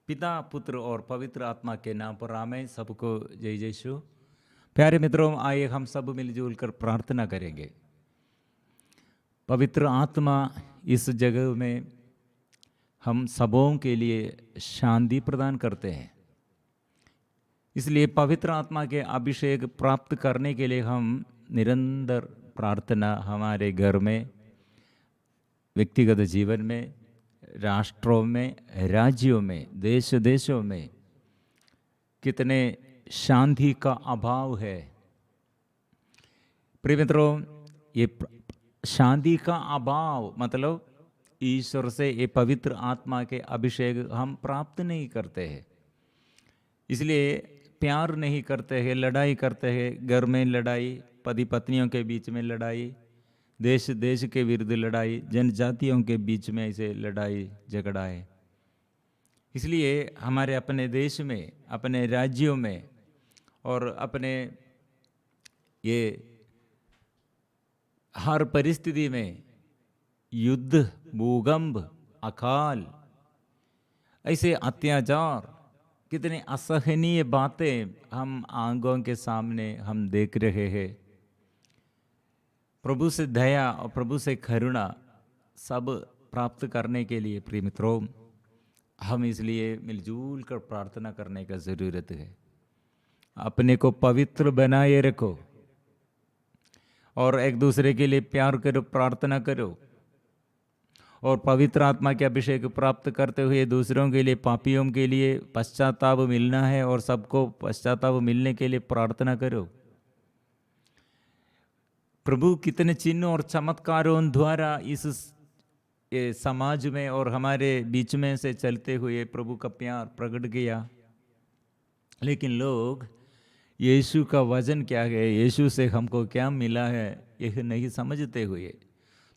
पिता पुत्र और पवित्र आत्मा के नाम पर आमेन। सबको जय यीशु। प्यारे मित्रों, आइए हम सब मिलजुल कर प्रार्थना करेंगे। पवित्र आत्मा इस जगह में हम सबों के लिए शांति प्रदान करते हैं, इसलिए पवित्र आत्मा के अभिषेक प्राप्त करने के लिए हम निरंतर प्रार्थना हमारे घर में, व्यक्तिगत जीवन में, राष्ट्रों में, राज्यों में, देश देशों में कितने शांति का अभाव है। प्रिय मित्रों, ये शांति का अभाव मतलब ईश्वर से ये पवित्र आत्मा के अभिषेक हम प्राप्त नहीं करते हैं, इसलिए प्यार नहीं करते हैं, लड़ाई करते हैं। घर में लड़ाई, पति पत्नियों के बीच में लड़ाई, देश देश के विरुद्ध लड़ाई, जनजातियों के बीच में ऐसे लड़ाई झगड़ा है। इसलिए हमारे अपने देश में, अपने राज्यों में और अपने ये हर परिस्थिति में युद्ध, भूकंप, अकाल, ऐसे अत्याचार, कितनी असहनीय बातें हम आंखों के सामने हम देख रहे हैं। प्रभु से दया और प्रभु से करुणा सब प्राप्त करने के लिए प्रिय मित्रों, हम इसलिए मिलजुल कर प्रार्थना करने का ज़रूरत है। अपने को पवित्र बनाए रखो और एक दूसरे के लिए प्यार करो, प्रार्थना करो और पवित्र आत्मा के अभिषेक प्राप्त करते हुए दूसरों के लिए, पापियों के लिए पश्चाताप मिलना है और सबको पश्चाताप मिलने के लिए प्रार्थना करो। प्रभु कितने चिन्ह और चमत्कारों द्वारा इस समाज में और हमारे बीच में से चलते हुए प्रभु का प्यार प्रकट किया, लेकिन लोग यीशु का वचन क्या है, यीशु से हमको क्या मिला है, यह नहीं समझते हुए,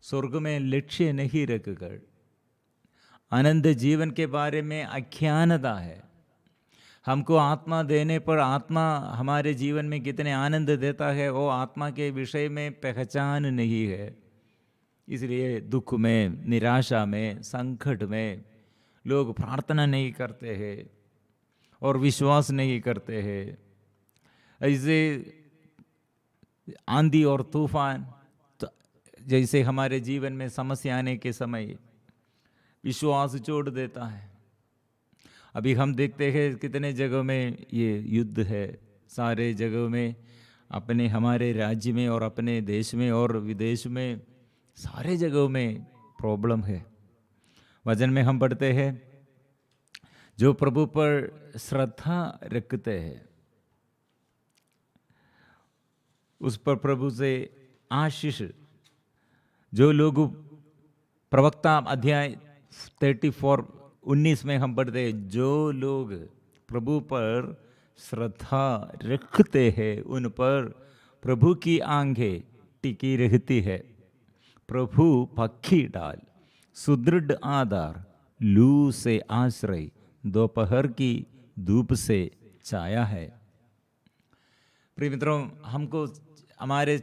स्वर्ग में लक्ष्य नहीं रखकर आनंद जीवन के बारे में अज्ञानता है। हमको आत्मा देने पर आत्मा हमारे जीवन में कितने आनंद देता है, वो आत्मा के विषय में पहचान नहीं है। इसलिए दुख में, निराशा में, संकट में लोग प्रार्थना नहीं करते हैं और विश्वास नहीं करते हैं। ऐसे आंधी और तूफान जैसे हमारे जीवन में समस्या आने के समय विश्वास छोड़ देता है। अभी हम देखते हैं कितने जगहों में ये युद्ध है, सारे जगहों में, अपने हमारे राज्य में और अपने देश में और विदेश में, सारे जगहों में प्रॉब्लम है। वचन में हम पढ़ते हैं, जो प्रभु पर श्रद्धा रखते हैं उस पर प्रभु से आशीष। जो लोग प्रवक्ता अध्याय 34:19 में हम पढ़ते हैं, जो लोग प्रभु पर श्रद्धा रखते हैं उन पर प्रभु की आंखें टिकी रहती है। प्रभु पक्षी डाल, सुदृढ़ आधार, लू से आश्रय, दोपहर की धूप से छाया है। प्रिय मित्रों, हमको हमारे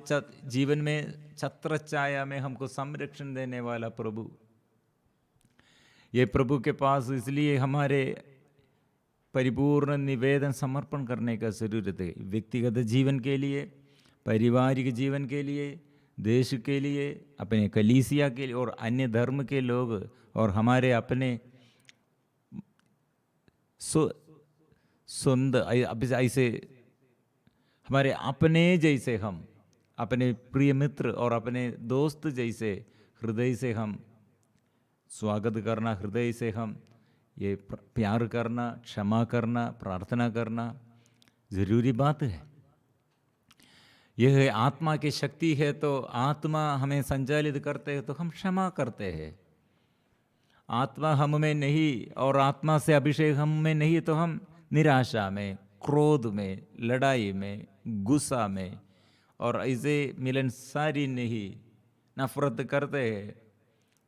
जीवन में छत्र छाया में हमको संरक्षण देने वाला प्रभु, ये प्रभु के पास इसलिए हमारे परिपूर्ण निवेदन समर्पण करने का जरूरत है। व्यक्तिगत जीवन के लिए, पारिवारिक जीवन के लिए, देश के लिए, अपने कलीसिया के लिए और अन्य धर्म के लोग और हमारे अपने ऐसे हमारे अपने जैसे, हम अपने प्रिय मित्र और अपने दोस्त जैसे हृदय से हम स्वागत करना, हृदय से हम ये प्यार करना, क्षमा करना, प्रार्थना करना ज़रूरी बात है। यह आत्मा की शक्ति है, तो आत्मा हमें संचालित करते हैं तो हम क्षमा करते हैं। आत्मा हम में नहीं और आत्मा से अभिषेक हम में नहीं तो हम निराशा में, क्रोध में, लड़ाई में, गुस्सा में और ऐसे मिलनसारी नहीं, नफरत करते हैं,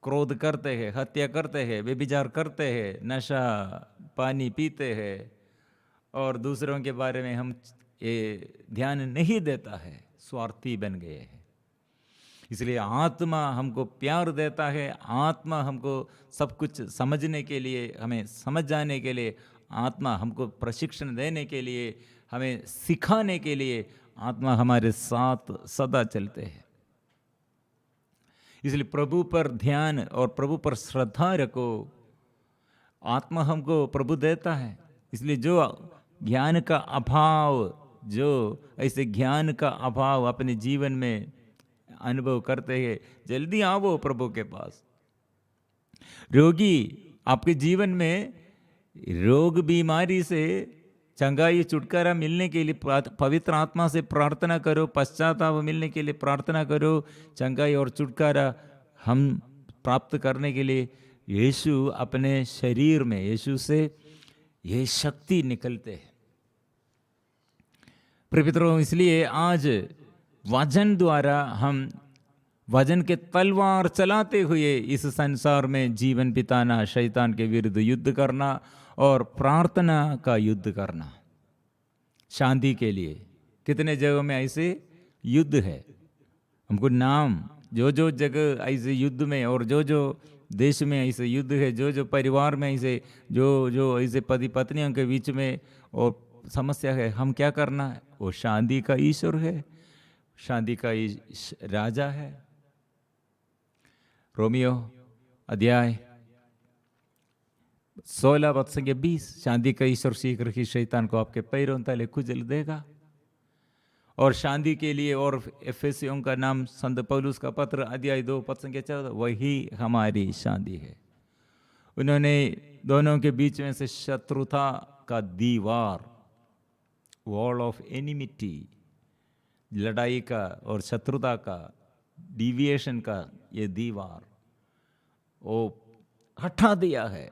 क्रोध करते हैं, हत्या करते हैं, व्यभिचार करते हैं, नशा पानी पीते हैं और दूसरों के बारे में हम ये ध्यान नहीं देता है, स्वार्थी बन गए हैं। इसलिए आत्मा हमको प्यार देता है, आत्मा हमको सब कुछ समझने के लिए, हमें समझ जाने के लिए, आत्मा हमको प्रशिक्षण देने के लिए, हमें सिखाने के लिए आत्मा हमारे साथ सदा चलते हैं। इसलिए प्रभु पर ध्यान और प्रभु पर श्रद्धा रखो। आत्मा हमको प्रभु देता है। इसलिए जो ज्ञान का अभाव, जो ऐसे ज्ञान का अभाव अपने जीवन में अनुभव करते हैं, जल्दी आओ प्रभु के पास। रोगी, आपके जीवन में रोग बीमारी से चंगाई छुटकारा मिलने के लिए पवित्र आत्मा से प्रार्थना करो, पश्चाताप मिलने के लिए प्रार्थना करो। चंगाई और छुटकारा हम प्राप्त करने के लिए यीशु अपने शरीर में, यीशु से ये शक्ति निकलते हैं। प्रिय, इसलिए आज वचन द्वारा हम वचन के तलवार चलाते हुए इस संसार में जीवन बिताना, शैतान के विरुद्ध युद्ध करना और प्रार्थना का युद्ध करना। शांति के लिए कितने जगहों में ऐसे युद्ध है, हमको नाम, जो जो जगह ऐसे युद्ध में और जो जो देश में ऐसे युद्ध है, जो जो परिवार में ऐसे, जो जो ऐसे पति पत्नियों के बीच में और समस्या है, हम क्या करना है? वो शांति का ईश्वर है, शांति का राजा है। रोमियो अध्याय 16 पद संख्या 20, शांति का ईश्वर शीघ्र ही शैतान को आपके पैरों तले कुचल देगा। और शांति के लिए और एफेसियों का नाम संत पौलुस का पत्र अध्याय 2 पद संख्या 14, वही हमारी शांति है। उन्होंने दोनों के बीच में से शत्रुता का दीवार, वॉल ऑफ एनिमिटी, लड़ाई का और शत्रुता का, डिविएशन का ये दीवार वो हटा दिया है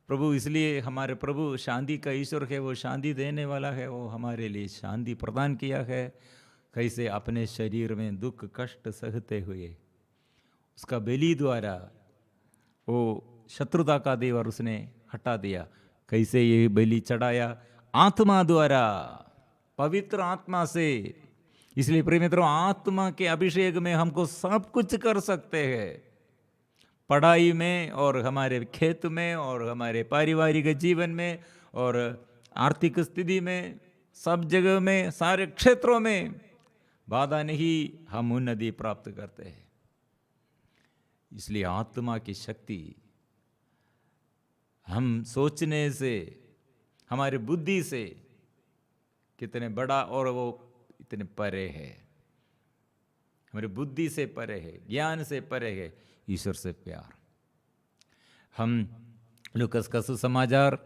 प्रभु। इसलिए हमारे प्रभु शांति का ईश्वर है, वो शांति देने वाला है, वो हमारे लिए शांति प्रदान किया है। कैसे? अपने शरीर में दुख कष्ट सहते हुए उसका बलि द्वारा वो शत्रुता का दीवार उसने हटा दिया। कैसे ये बलि चढ़ाया? आत्मा द्वारा, पवित्र आत्मा से। इसलिए प्रिय मित्रों, आत्मा के अभिषेक में हमको सब कुछ कर सकते हैं। पढ़ाई में और हमारे खेत में और हमारे पारिवारिक जीवन में और आर्थिक स्थिति में, सब जगह में, सारे क्षेत्रों में बाधा नहीं, हम उन्नति प्राप्त करते हैं। इसलिए आत्मा की शक्ति हम सोचने से, हमारी बुद्धि से कितने बड़ा और वो इतने परे है, हमारी बुद्धि से परे है, ज्ञान से परे है ईश्वर से प्यार। हम लूकास का सुसमाचार,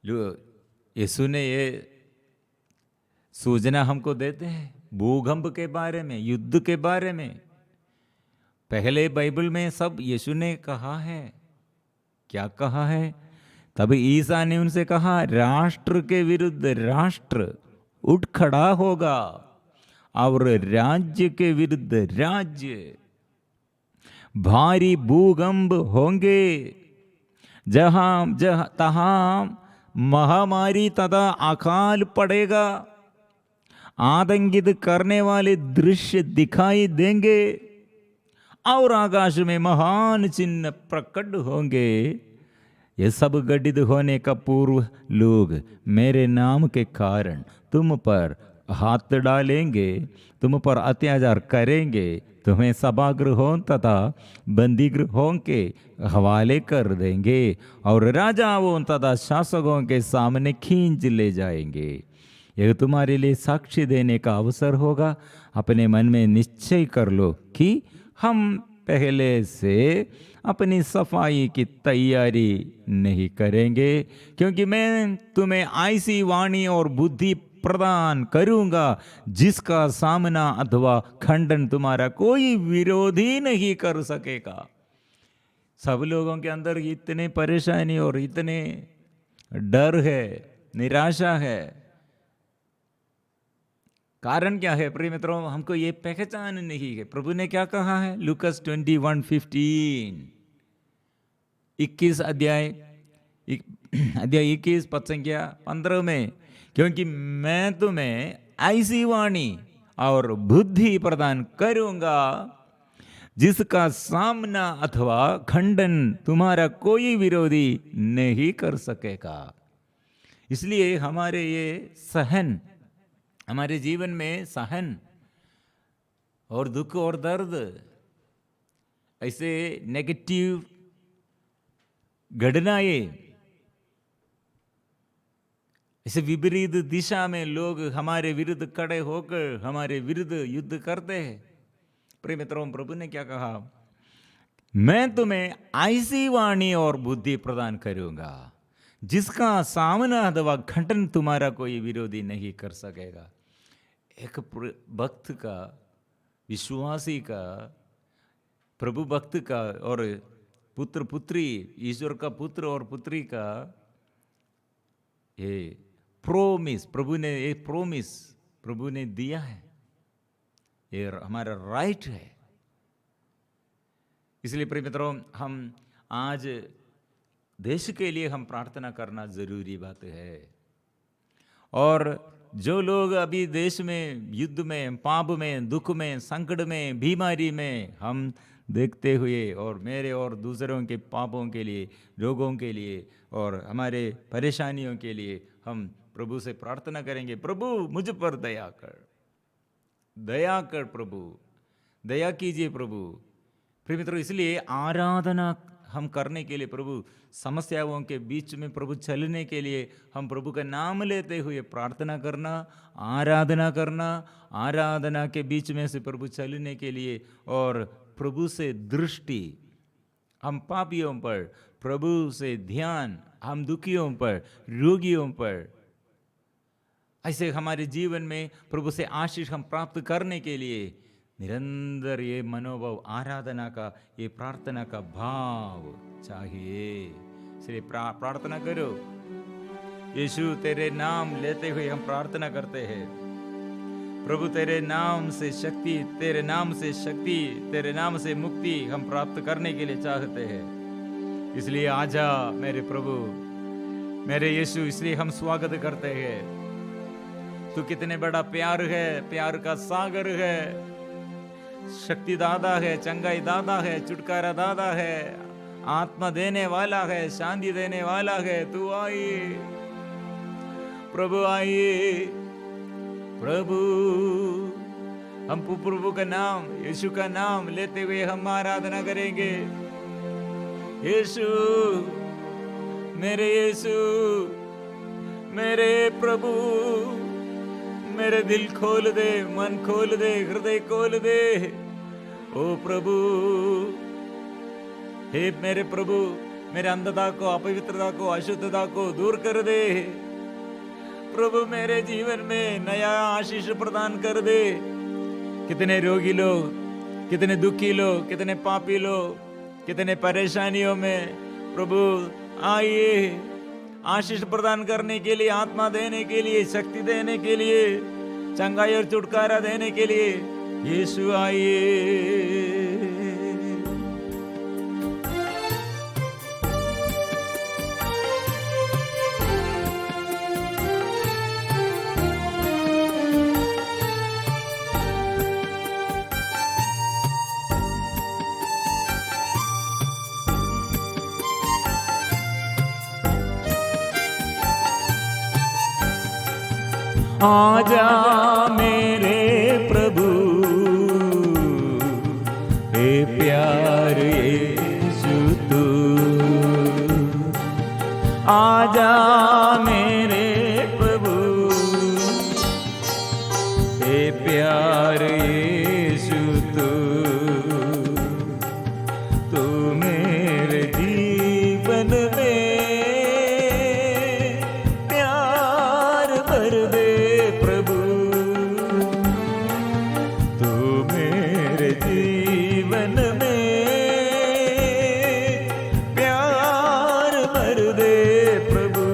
यीशु ने ये सूचना हमको देते हैं भूकंप के बारे में, युद्ध के बारे में। पहले बाइबल में सब यीशु ने कहा है। क्या कहा है? तब ईसा ने उनसे कहा, राष्ट्र के विरुद्ध राष्ट्र उठ खड़ा होगा और राज्य के विरुद्ध राज्य। भारी भूकंप होंगे, जहां तहां महामारी तथा अकाल पड़ेगा। आतंकित करने वाले दृश्य दिखाई देंगे और आकाश में महान चिन्ह प्रकट होंगे। ये सब घटित होने का पूर्व लोग मेरे नाम के कारण तुम पर हाथ डालेंगे, तुम पर अत्याचार करेंगे, तुम्हें सभागृहों तथा बंदीगृहों के हवाले कर देंगे और राजाओं तथा शासकों के सामने खींच ले जाएंगे। यह तुम्हारे लिए साक्षी देने का अवसर होगा। अपने मन में निश्चय कर लो कि हम पहले से अपनी सफाई की तैयारी नहीं करेंगे, क्योंकि मैं तुम्हें ऐसी वाणी और बुद्धि प्रदान करूंगा जिसका सामना अथवा खंडन तुम्हारा कोई विरोधी नहीं कर सकेगा। सब लोगों के अंदर इतने परेशानी और इतने डर है, निराशा है। कारण क्या है प्रिय मित्रों? हमको ये पहचान नहीं है। प्रभु ने क्या कहा है? लूकास 21:15, 21 अध्याय 21 पद संख्या 15 में, क्योंकि मैं तुम्हें ऐसी वाणी और बुद्धि प्रदान करूंगा, जिसका सामना अथवा खंडन तुम्हारा कोई विरोधी नहीं कर सकेगा। इसलिए हमारे ये सहन, हमारे जीवन में सहन और दुख और दर्द, ऐसे नेगेटिव घटनाएं, ऐसे विपरीत दिशा में लोग हमारे विरुद्ध खड़े होकर हमारे विरुद्ध युद्ध करते हैं। प्रिय मित्रों, प्रभु ने क्या कहा? मैं तुम्हें ऐसी वाणी और बुद्धि प्रदान करूंगा जिसका सामना अथवा खंडन तुम्हारा कोई विरोधी नहीं कर सकेगा। एक भक्त का, विश्वासी का, प्रभु भक्त का और पुत्र पुत्री, ईश्वर का पुत्र और पुत्री का ये प्रोमिस, प्रभु ने ये प्रोमिस प्रभु ने दिया है, ये हमारा राइट है। इसलिए प्रिय मित्रों, हम आज देश के लिए हम प्रार्थना करना जरूरी बात है। और जो लोग अभी देश में युद्ध में, पाप में, दुख में, संकट में, बीमारी में हम देखते हुए, और मेरे और दूसरों के पापों के लिए, रोगों के लिए और हमारे परेशानियों के लिए हम प्रभु से प्रार्थना करेंगे, प्रभु मुझ पर दया कर, दया कर प्रभु, दया कीजिए प्रभु। प्रिय मित्रों, इसलिए आराधना हम करने के लिए, प्रभु समस्याओं के बीच में प्रभु चलने के लिए हम प्रभु का नाम लेते हुए प्रार्थना करना, आराधना करना, आराधना के बीच में से प्रभु चलने के लिए, और प्रभु से दृष्टि हम पापियों पर, प्रभु से ध्यान हम दुखियों पर, रोगियों पर, ऐसे हमारे जीवन में प्रभु से आशीष हम प्राप्त करने के लिए निरंतर ये मनोभाव, आराधना का, ये प्रार्थना का भाव चाहिए। इसलिए प्रार्थना करो। यीशु, तेरे नाम लेते हुए हम प्रार्थना करते हैं। प्रभु, तेरे नाम से शक्ति, तेरे नाम से शक्ति, तेरे नाम से मुक्ति हम प्राप्त करने के लिए चाहते हैं। इसलिए आजा मेरे प्रभु, मेरे यीशु, इसलिए हम स्वागत करते हैं। तू कितने बड़ा प्यार है, प्यार का सागर है, शक्ति दादा है, चंगाई दादा है, छुटकारा दादा है, आत्मा देने वाला है, शांति देने वाला है। तू आइए प्रभु, आइए प्रभु। हम प्रभु का नाम, यीशु का नाम लेते हुए हम आराधना करेंगे। यीशु, मेरे यीशु, मेरे प्रभु, मेरे दिल खोल दे, मन खोल दे, हृदय खोल दे। ओ प्रभु, हे मेरे प्रभु, मेरे अंधता को, अपवित्रता को, अशुद्धता को दूर कर दे। प्रभु, मेरे जीवन में नया आशीष प्रदान कर दे। कितने रोगी लोग, कितने दुखी लोग, कितने पापी लोग, कितने परेशानियों में, प्रभु आइए आशीष प्रदान करने के लिए, आत्मा देने के लिए, शक्ति देने के लिए, चंगाई और छुटकारा देने के लिए। यीशु आइए। आजा मेरे प्रभु, हे प्यारे यीशु तू, आजा मेरे प्रभु, हे प्यारे यीशु तू, तू मेरे जीवन में प्यार भर दे। जीवन में प्यार भर दे प्रभु।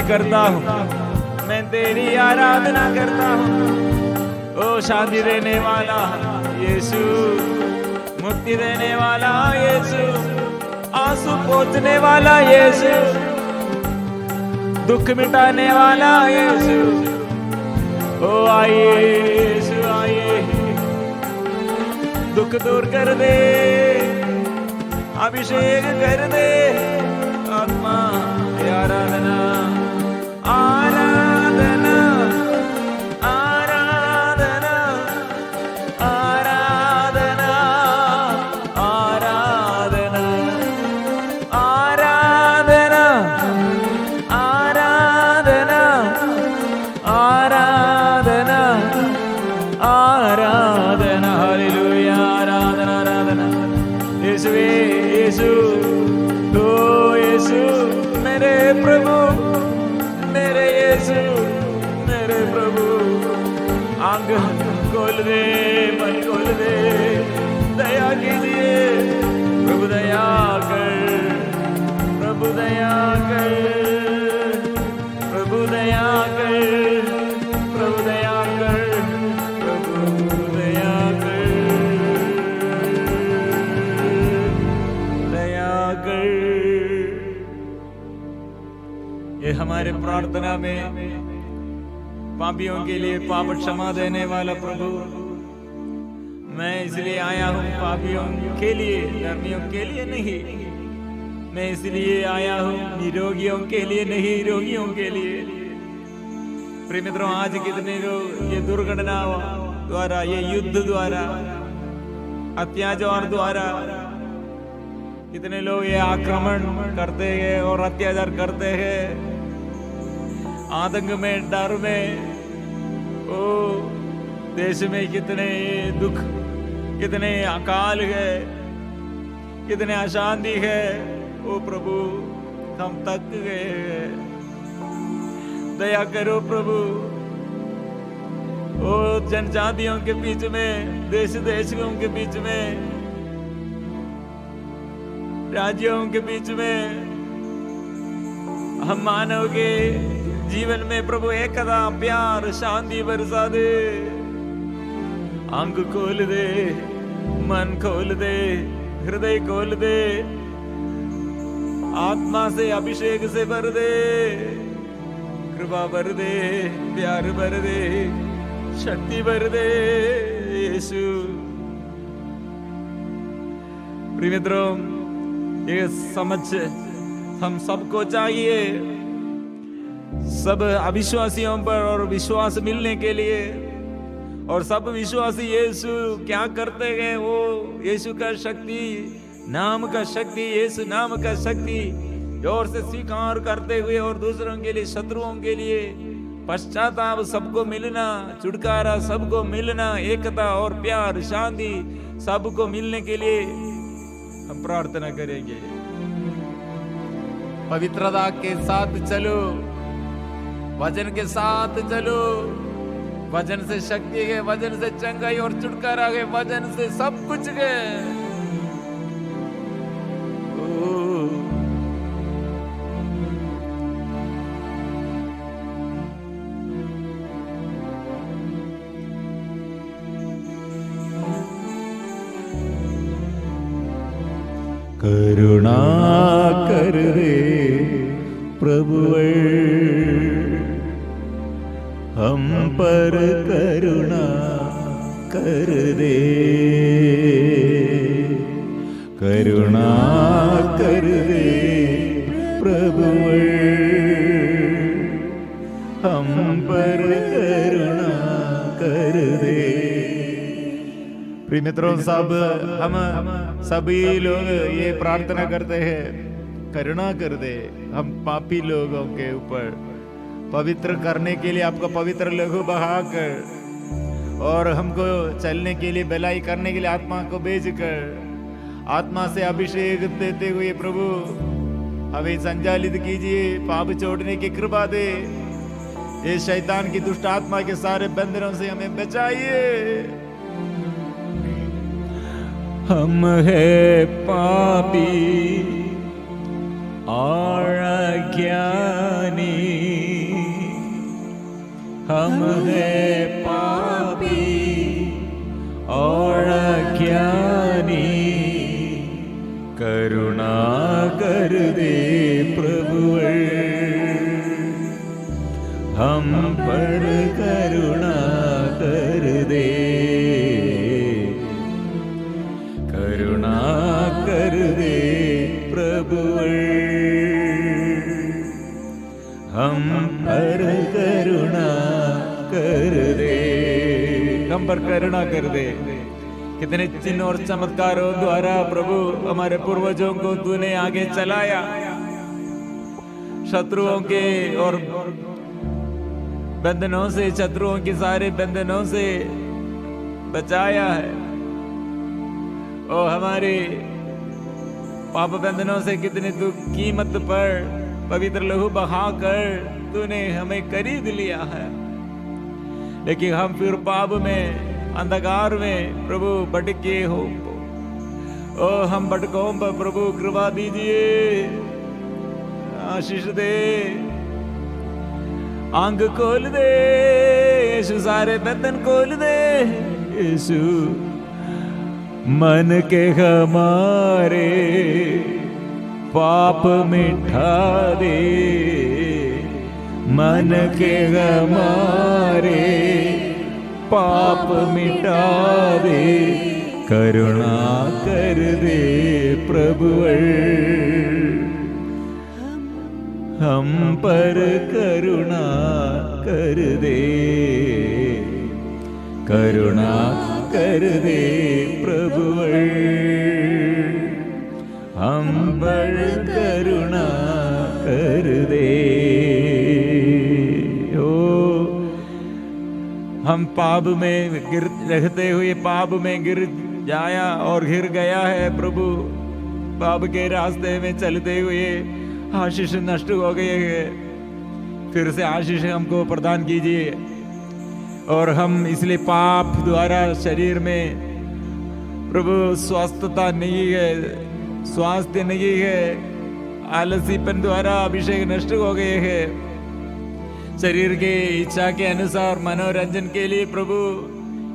करता हूँ, मैं तेरी आराधना करता हूँ। ओ शांति देने वाला यीशु, मुक्ति देने वाला यीशु, आंसू पोंछने वाला यीशु, दुख मिटाने वाला यीशु। ओ आइए यीशु आइए, दुख दूर कर दे, अभिषेक कर दे। आत्मा आराधना आराधना आराधना आराधना आराधना आराधना आराधना आराधना आराधना। हालेलुया, आराधना आराधना। यीशु यीशु, ओ यीशु मेरे प्रभु, मेरे यीशु मेरे प्रभु। आंख खोल दे, मन खोल दे, दया कीजिए प्रभु, दया कर प्रभु, दया कर प्रभु, दया कर प्रभु, दया कर प्रभु, दया कर दया कर। ये हमारे प्रार्थना में पापियों के लिए पाप क्षमा देने वाला प्रभु, मैं इसलिए आया हूँ पापियों के लिए, धर्मियों के लिए नहीं। मैं इसलिए आया हूँ निरोगियों के लिए नहीं, रोगियों के लिए। प्रिय मित्रों, आज कितने लोग ये दुर्घटना द्वारा, ये युद्ध द्वारा, अत्याचार द्वारा, कितने लोग ये आक्रमण करते हैं और अत्याचार करते हैं, आतंक में, डर में। ओ देश में कितने दुख, कितने अकाल है, कितने अशांति है। ओ प्रभु, हम थक गए हैं, दया करो प्रभु। ओ जनजातियों के बीच में, देश देशों के बीच में, राज्यों के बीच में, हम मानव के जीवन में प्रभु एकता, प्यार, शांति बरसा दे। आंख खोल दे, मन खोल दे, हृदय खोल दे, आत्मा से, अभिषेक से भर दे, कृपा भर दे, प्यार भर दे, शक्ति भर दे यीशु। प्रिय मित्रों, ये समझ हम सबको चाहिए, सब अविश्वासियों पर और विश्वास मिलने के लिए। और सब विश्वासी यीशु क्या करते हैं, वो यीशु का शक्ति, नाम का शक्ति, यीशु नाम का शक्ति जोर से स्वीकार करते हुए और दूसरों के लिए, शत्रुओं के लिए पश्चाताप सबको मिलना, छुटकारा सबको मिलना, एकता और प्यार, शांति सबको मिलने के लिए हम प्रार्थना करेंगे। पवित्रता के साथ चलो, वचन के साथ चलो। वचन से शक्ति है, वचन से चंगाई और छुटकारा है, वचन से सब कुछ है। करुणा कर दे प्रभुवे, हम पर करुणा कर दे। करुणा कर दे प्रभुवे, हम पर करुणा कर दे। प्रिय मित्रों, हम सभी लोग ये प्रार्थना करते हैं, करुणा कर दे हम पापी लोगों के ऊपर, पवित्र करने के लिए आपका पवित्र लहू बहाकर, और हमको चलने के लिए, भलाई करने के लिए आत्मा को भेजकर, आत्मा से अभिषेक देते हुए प्रभु हमें संचालित कीजिए, पाप छोड़ने की कृपा दे। ये शैतान की दुष्ट आत्मा के सारे बंधनों से हमें बचाइए। हम है पापी और अज्ञानी, हम हैं पापी और अज्ञानी, करुणा कर दे प्रभुवर, हम पर करुणा कर दे, करुणा कर दे प्रभुवर, हम पर करुणा कर दे, हम पर करुणा कर दे। कितने चिन्ह और चमत्कारों द्वारा प्रभु हमारे पूर्वजों को तूने आगे चलाया, शत्रुओं के और बंधनों से, शत्रुओं के सारे बंधनों से बचाया है। और हमारे पाप बंधनों से कितनी तू कीमत पर पवित्र लहू बहाकर तूने हमें खरीद लिया है, लेकिन हम फिर पाप में, अंधकार में प्रभु भटके हो। ओ हम भटकों पर प्रभु कृपा दीजिए, आशीष दे, आंख खोल दे यीशु, सारे बंधन खोल दे यीशु, मन के हमारे पाप मिटा दे, मन के हमारे पाप मिटा दे, करुणा कर दे प्रभुवर, हम पर करुणा कर दे, करुणा कर दे प्रभुवर, हम पर करुणा कर दे। हम पाप में गिर रहते हुए पाप में गिर जाया और गिर गया है प्रभु, पाप के रास्ते में चलते हुए आशीष नष्ट हो गए हैं, फिर से आशीष हमको प्रदान कीजिए। और हम इसलिए पाप द्वारा शरीर में प्रभु स्वस्थता नहीं है, स्वास्थ्य नहीं है, आलसीपन द्वारा अभिषेक नष्ट हो गए हैं, शरीर के इच्छा के अनुसार मनोरंजन के लिए प्रभु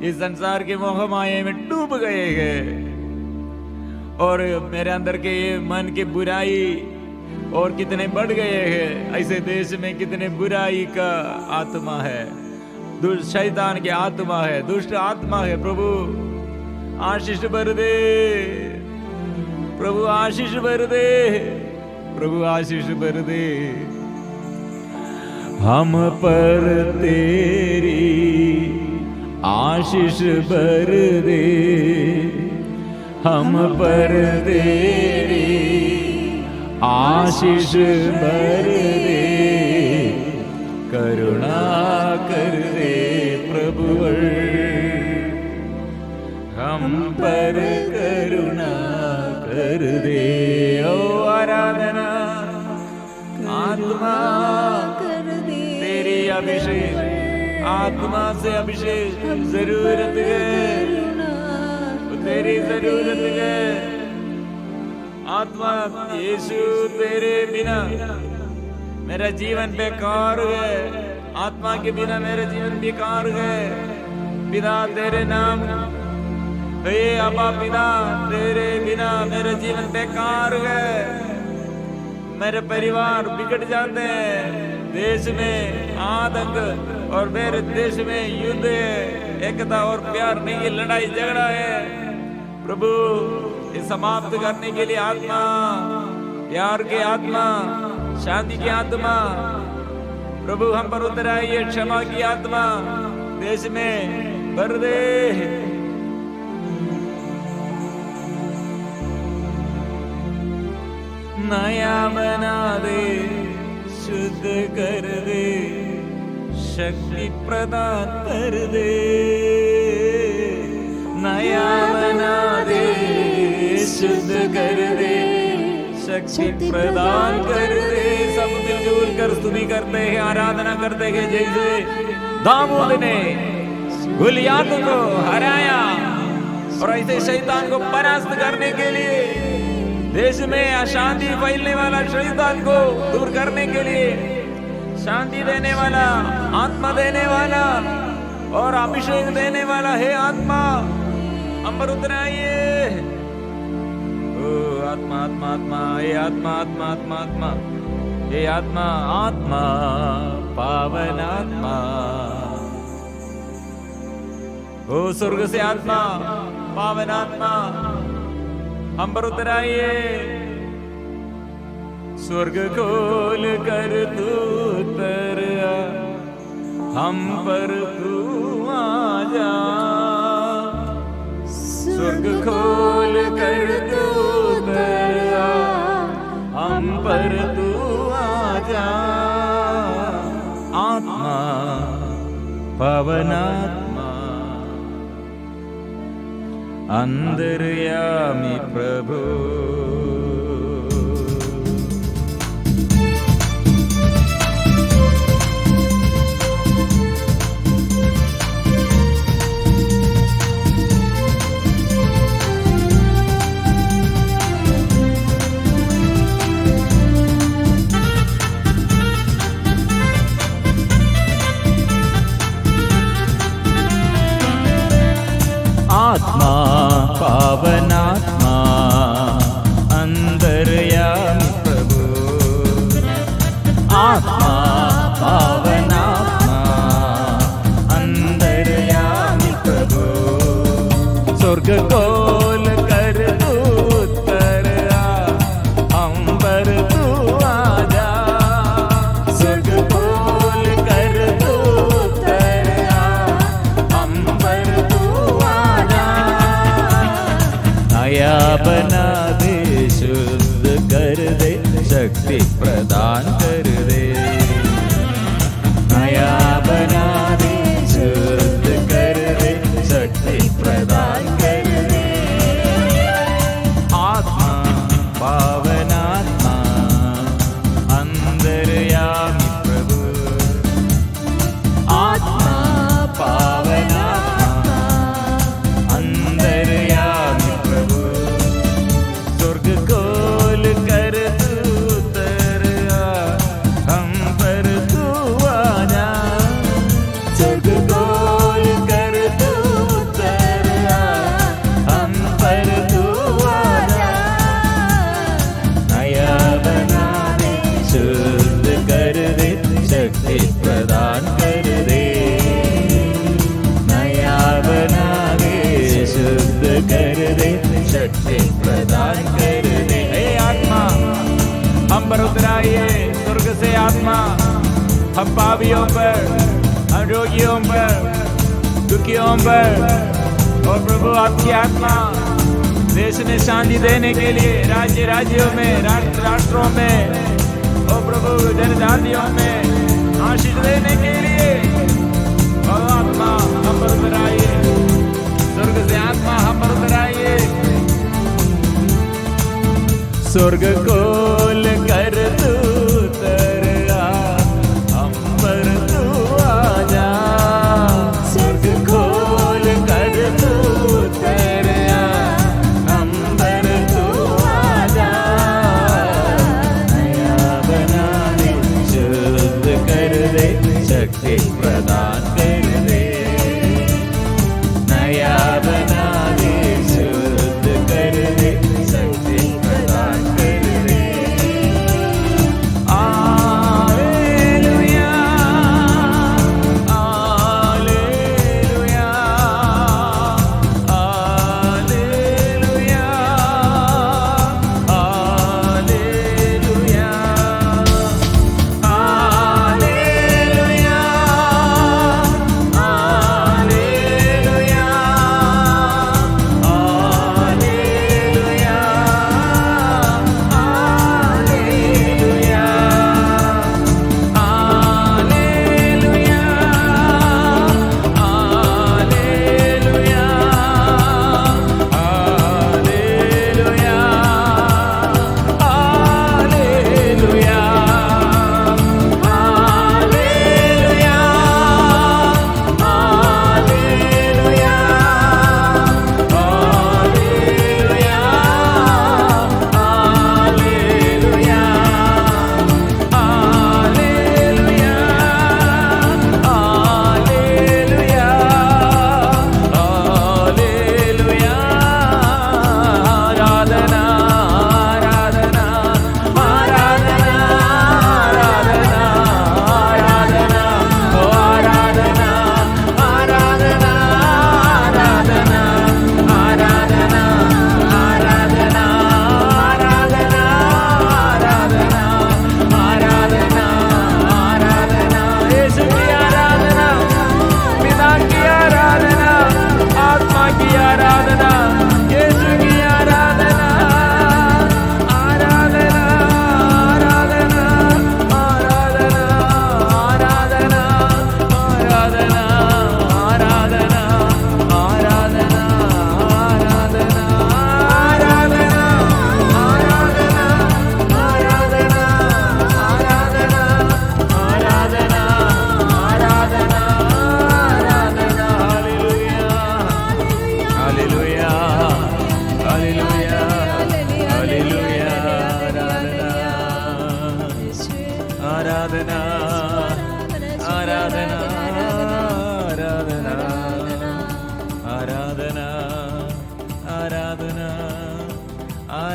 इस संसार के मोह माया में डूब गए हैं, और मेरे अंदर के ये मन की बुराई और कितने बढ़ गए हैं। ऐसे देश में कितने बुराई का आत्मा है, दुष्ट शैतान की आत्मा है, दुष्ट आत्मा है। प्रभु आशीष भर दे, प्रभु आशीष भर दे, प्रभु आशीष भर दे, हम पर तेरी आशीष भर दे, हम पर तेरी आशीष भर दे, करुणा कर दे प्रभुवर, हम पर करुणा कर दे। ओ आराधना आत्मा तेरी अभिषेक, आत्मा से अभिषेक जरूरत है, तेरी जरूरत है आत्मा। यीशु तेरे बिना मेरा जीवन बेकार है, आत्मा के बिना मेरा जीवन बेकार है। पिता तेरे नाम, हे अब्बा पिता, तेरे बिना मेरा जीवन बेकार है। मेरे परिवार बिगड़ जाते हैं, देश में आतंक और मेरे देश में युद्ध है, एकता और प्यार नहीं है, लड़ाई झगड़ा है। प्रभु ये समाप्त करने के लिए आत्मा, प्यार की आत्मा, शांति की आत्मा प्रभु हम पर उतर आइए, क्षमा की आत्मा देश में भर दे। नया बना दे, शुद्ध कर दे, शक्ति प्रदान कर दे। नया बना दे, शुद्ध कर दे, शक्ति प्रदान कर दे। सब मिलजुल कर स्तुति करते हैं, आराधना करते हैं। जैसे दाऊद ने गुलियात को हराया और ऐसे शैतान को परास्त करने के लिए, देश में अशांति फैलने वाला शैतान को दूर करने के लिए शांति देने वाला, आत्मा देने वाला और अभिषेक देने वाला है आत्मा, हम पर उतर आइए। ओ आत्मा आत्मा आत्मा, ये आत्मा आत्मा आत्मा आत्मा, ये आत्मा आत्मा, पावन आत्मा, ओ स्वर्ग से आत्मा, पावन आत्मा, हम पर उतर आइए। स्वर्ग खोल कर तू उतर आ, हम पर तू आ जा। स्वर्ग खोल कर तू उतर आ, हम पर तू आ जा। आत्मा, पवन आत्मा, अंतर्यामी प्रभु। आत्मा, पावनात्मा, अंतर्यामी प्रभु। आत्मा, पावनात्मा, अंतर्यामी प्रभु। स्वर्ग खोल कर तू उतर आ, हम पर तू आ जा। स्वर्ग खोल कर तू उतर आ, हम पर तू आ जा। नया बना दे, शुद्ध कर दे, शक्ति प्रदान कर दे। नया बना दे, शुद्ध कर दे, शक्ति प्रदान कर दे। आत्मा, पावन आत्मा, अंतर्यामी प्रभु। आत्मा, पावन आत्मा, अंतर्यामी प्रभु। स्वर्ग खोल कर तू उतर आ, हम पर तू आ जा। स्वर्ग खोल कर तू उतर आ, हम पर तू आ जा। नया बना दे, शुद्ध कर दे, शक्ति प्रदान कर दे। नया बना दे, शुद्ध कर दे, शक्ति प्रदान कर दे। हे आत्मा, हम पर उतर आइए। स्वर्ग से आत्मा, हम पापियों पर, हम रोगियों पर, दुखियों पर, और प्रभु आपकी आत्मा देश में शांति देने के लिए, राज्य राज्यों में, राष्ट्रों में, और प्रभु जनजातियों में आशीष देने के लिए, और आत्मा हम पर उतर आइए। स्वर्ग से आत्मा हम पर उतर आइए। स्वर्ग खोल कर तू उतर आ, हम पर तू आ जा। स्वर्ग खोल कर तू उतर आ, हम पर तू आ जा। नया बना दे, शुद्ध कर दे, शक्ति प्रदान कर दे। नया बना दे, शुद्ध कर दे, शक्ति प्रदान कर दे।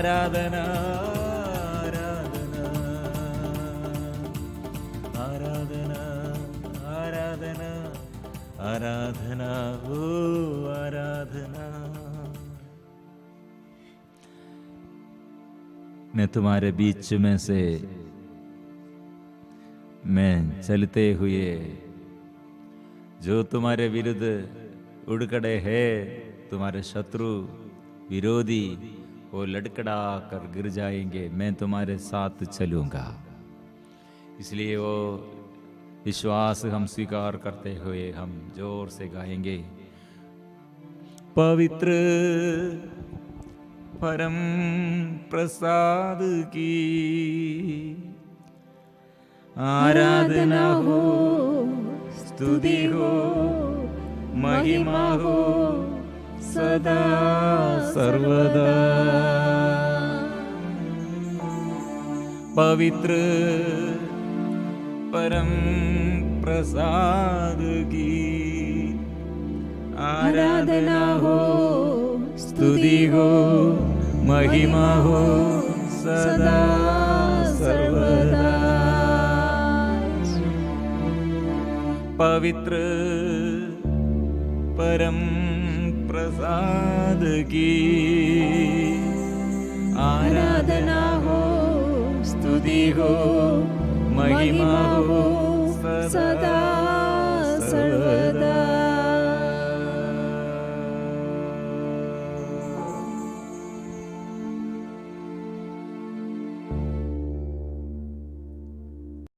आराधना आराधना आराधना आराधना ओ आराधना। मैं तुम्हारे बीच में से मैं चलते हुए जो तुम्हारे विरुद्ध उड़ खड़े हैं, तुम्हारे शत्रु विरोधी, वो लड़खड़ा कर गिर जाएंगे, मैं तुम्हारे साथ चलूंगा। इसलिए वो विश्वास हम स्वीकार करते हुए हम जोर से गाएंगे। पवित्र परम प्रसाद की आराधना हो, स्तुति हो, महिमा हो सदा सर्वदा। पवित्र परम प्रसाद की आराधना हो, स्तुति हो, महिमा हो सदा सर्वदा। पवित्र परम प्रसाद की आराधना हो, स्तुति हो, महिमा हो